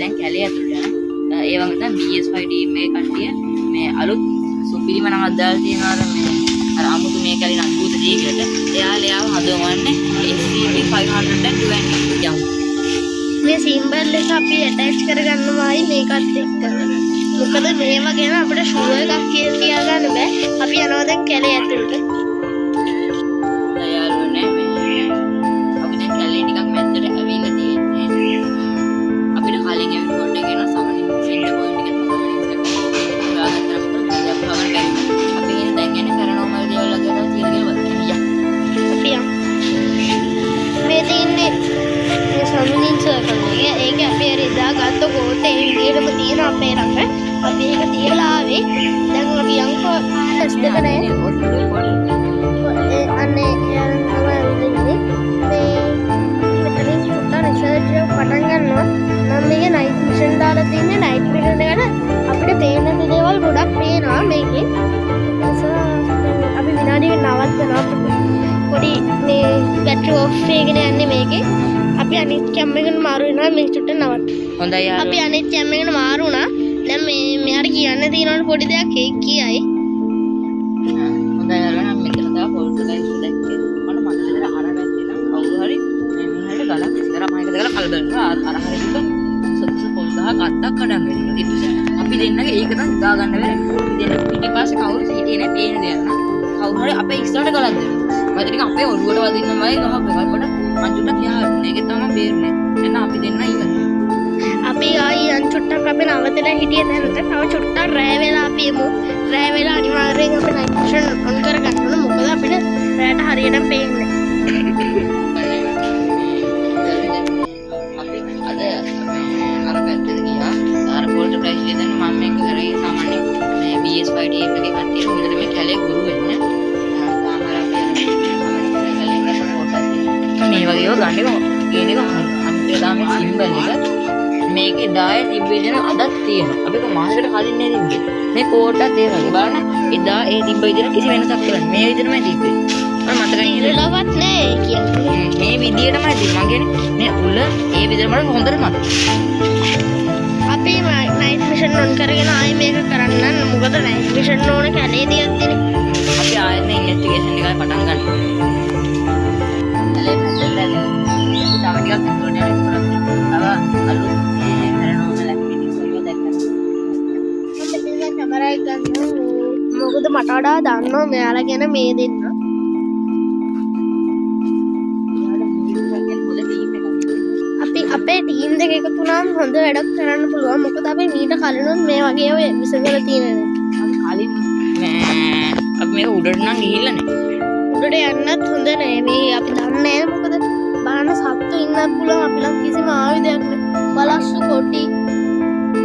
දැන් කැලේ ඇතුළට යන ඒ වගේ තමයි BS5 ටීම් එකේ කට්ටිය මේ අලුත් සුපිරිම නමක් දාලා තියෙනවා මේ අර අමුතු මේ කැලේ නංගුත ජීවිතයට එයාව හදවන්නේ SCP-520 යමු. මේ සිම්බල් එක අපි ඇටච් කරගන්නවායි මේකත් එක්ක. මොකද මේව ගැන අපිට ෂුවර් එකක් කියලා තියාගන්න බෑ. අපි යනවා දැන් කැලේ ඇතුළට. යාළුවනේ මේ අපි දැන් කැලේ ටිකක් මැද්දට ඇවිල්ලා තියෙන්නේ. අපිට කලින් එපිසෝඩ් එකේ නෝ සමනින් සින්න පොයින්ට් එක තමයි අපි ඉන්නේ දැන් යන්නේ පැරනෝමල් දේවල් වගේ තමයි තියෙන්නේ. අපි යමු. මේ තියෙන්නේ මේ සමනින් සර්කල් එක. ඒක අපි හරි දාගත්ත ගෝතේ විදියටම තියෙන අපේ රඟ. අපි ඒක තියලා ආවේ. දැන් අපි යන්කෝ ටෙස්ට් එක නෑ. අනේ යනවා මේ මෙතනින් චුට්ටක් රිසර්ච් එක පටන් ගන්නවා. මම මේකේ නයිට් මිෂන් දාලා තින්නේ. නයිට් මිෂන් එකට අපිට පේන දේවල් ගොඩක් පේනවා මේකේ. අපි විනාඩියක නවත්තනවා. පොඩි මේ බැටරි ඔෆ් වෙගෙන යන්නේ මේකේ. අපි අනිත් කැම් එකට මාරු වෙනවා මේ චුට්ට නවත්ත. හොඳයි යාළුවා. අපි අනිත් කැම් එකට මාරු වුණා. දැන් මේ මෙයාට කියන්න තියෙනවනේ පොඩි දෙයක් ඒක කියයි. හොඳයි යාළුවා නම් මෙතන තව පොල්ටගයිස් දැක්කේ. මට මතකද අර වැටෙනවා. කවුරු හරි මේ මෙහෙට ගලක් ඉස්සරහ මයික දාලා කලබල වෙනවා. අර හරියට සත්‍ය පොල් ගහ කට්ටක් කඩන් වෙනවා. ඊට පස්සේ අපි දෙන්නගේ ඒක තමයි හිතා ගන්න බැහැ. අපි දෙන්න පිටිපස්සේ කවුරු හිටියේ නැහැ පේන දෙයක් නෑ. කවුරු හරි අපේ ඉස්සරහට ගලක් දෙනවා. මම ටික අපේ ඔළුවට වදින්නමයි ගහ පෙකල්පට අන්චුට්ටක් යහන්නේ. ඒක තමයි බේරුනේ. එන්න අපි දෙන්න ඉවරයි. අපි ආයි අන්චුට්ටක් අපි නවතලා හිටියේ දැනට. තව චුට්ටක් රෑ වෙලා අපි එමු. රෑ වෙලා අනිවාර්යෙන් අපි නයිට් මිෂන් ඔන් කරගන්න ඕන. මොකද අපිට රෑට හරියටම පේන්නේ. අපි අද අර පැත්තට ගියා. අර පොල්ට ප්‍රයිස් දෙන්න මම මේක කරේ සාමාන්‍ය මේ BS5 ටීම් එකේ කට්ටිය හොඳට මේ කැලේ ගුරු වෙන්න. මේ වගේ ඒවා ගන්න එක කියන එක අන්තිමට මේ සිම්බල් එක මේකේ 10 තිබ්බේ දෙන අදත් තියෙනවා. අපි මාසෙකට කලින් නේ තිබ්බේ. මේ කෝටත් ඒ වගේ බලන්න එදා ඒ තිබ්බ විදිහට කිසි වෙනසක් කරන්නේ. මේ විදිහටමයි තිබ්බේ. මම මතකයි නේද? ලවත් නෑ කියන්නේ. මේ විදිහටමයි තිබ්බේ. මම කියන්නේ මේ උල ඒ විදිහටම හොඳට මතක. අපි නයිට් මිෂන් ඔන් කරගෙන ආයි මේක කරන්න. මොකද නයිට් මිෂන් ඕන කැලේ දියද්දිනේ. අපි ආයෙත් ඉන්වෙස්ටිගේෂන් එකයි පටන් ගන්න. කැලේ පැත්තට ඇවිල්ලා තව ටිකක් ඉස්සරහට යන්න ඉස්සරහට. තව අලුත් පැරනෝමල් ඇක්ටිවිටිස් වල දැක්කම. කැමරා එක ගන්න. මොකද මට වඩා දන්නවා මෙයාලා ගැන මේ දෙන්න. අපි අපේ ටීම් දෙක එකතු වුණාම හොඳ වැඩක් කරන්න පුළුවන්. මොකද අපි මීට කලිනුත් මේ වගේ ඔය විසඳලා තියෙනවා. කලින් අපි මේක උඩට නම් ගිහිල්ලා නේ. උඩට යන්නත් හොඳ නෑ. මේ අපි දන්නේ නෑ මොකද බලන්න සත්තු ඉන්නත් පුළුවන්. අපි ළඟ කිසිම ආයුධයක් නෑ. බලස්සු කොටි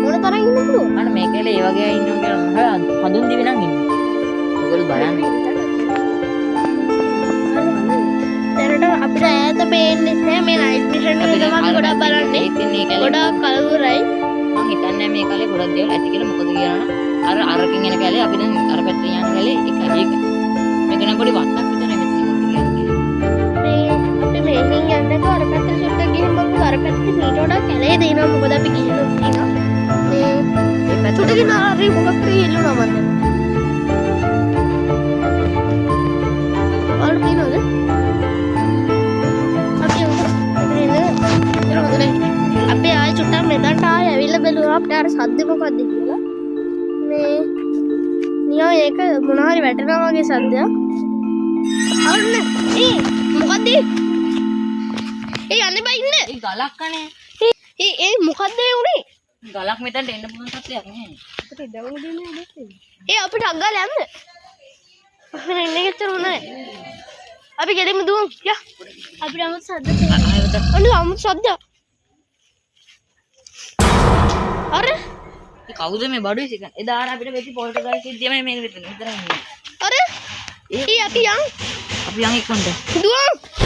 මොන තරම් ඉන්න පුළුවන්. අන්න මේකේල ඒ වගේ අය ඉන්නවා කියලා හඳුන් දිවි නම් ඉන්නේ. ඒගොල්ලෝ බලන්නේ. දැනට අපිට ඈත පේන්නේ නැහැ මේ නයිට් මිෂන් එක ගමන් ගොඩක් බලන්නේ. ගොඩක් කලවුරයි. මම හිතන්නේ මේ කාලේ ගොඩක් දේවල් ඇති කියලා. මොකද කියනවා අර අරකින් එන කාලේ අපි දැන් අර පැත්තේ යන කාලේ එකයි ඒක. මේක නම් පොඩි වත්තක් විතර මෙතන කියන්නේ. අපි මේකෙන් යන්නකෝ අර පැත්තට සුට්ටක් ගිහින් බලමු. අර පැත්තේ මීට වඩා කැලේ දෙනවා. මොකද අපි ගිහින් තියෙනවා. මේ පැත්තට ගිහින් ආරි මොකක් හරි ඉල්ලුණා මම. ඔල් දිනවද? අපි ආයෙ චුට්ටක් මෙතනට ආයෙ ඇවිල්ලා බැලුවා අපිට අර සද්ද මොකක්ද කියලා. මේ නිකන් ඒක මොන හරි වැටෙනවා වගේ සද්දයක්. අන්න මොකද්ද? යන්නේ බා ඉන්නේ. ඒ ගලක් කනේ. ඒ මොකද්ද උනේ? ගලක් මෙතනට එන්න පුළුවන් තත්ත්වයක් නෑ. අපිට ඉඩම දෙන්නේ නැහැ. අපිට අග්ගාල යන්න. අපිට ඉන්නේ කිච්චර හොඳයි. අපි ගෙදෙම දුවමු. යා. අපිට අමුතු සද්ද තියෙනවා. අනේ අමුතු සද්ද. අර ඒ කවුද මේ බඩුවේ සිකන්? එදා ආන අපිට වෙච්ච පොල්ටගයිස් සිද්ධියම මේක විතරයි. අර අපි යන් ඉක්මනට. දුවමු.